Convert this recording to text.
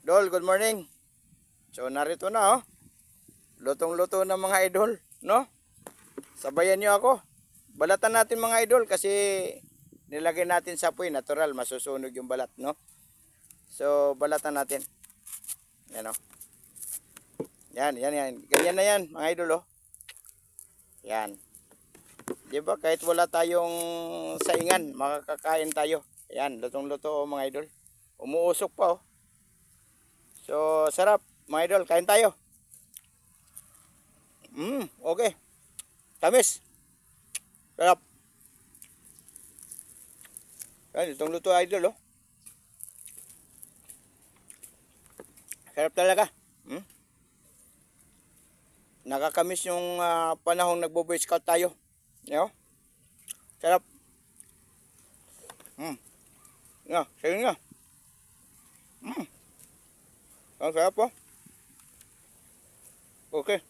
Idol, good morning. So narito na oh. Lutong-luto na mga idol, no? Sabayan niyo ako. Balatan natin mga idol kasi nilagay natin sa apoy, natural, masusunog yung balat, no? So balatan natin. Yan oh. Yan. Ganyan na yan mga idol oh. Yan. 'Di ba kahit wala tayong saingan, makakakain tayo. Yan, lutong-luto oh, mga idol. Umuusok pa oh. So, sarap, mga idol, kain tayo. Okay. Tamis. Sarap. Yan, itong luto idol, oh. Sarap talaga. Nakakamiss yung panahong nagbo-boy scout tayo. Yo. Sarap. Nga, sige nga. Ang sarap po. Okay.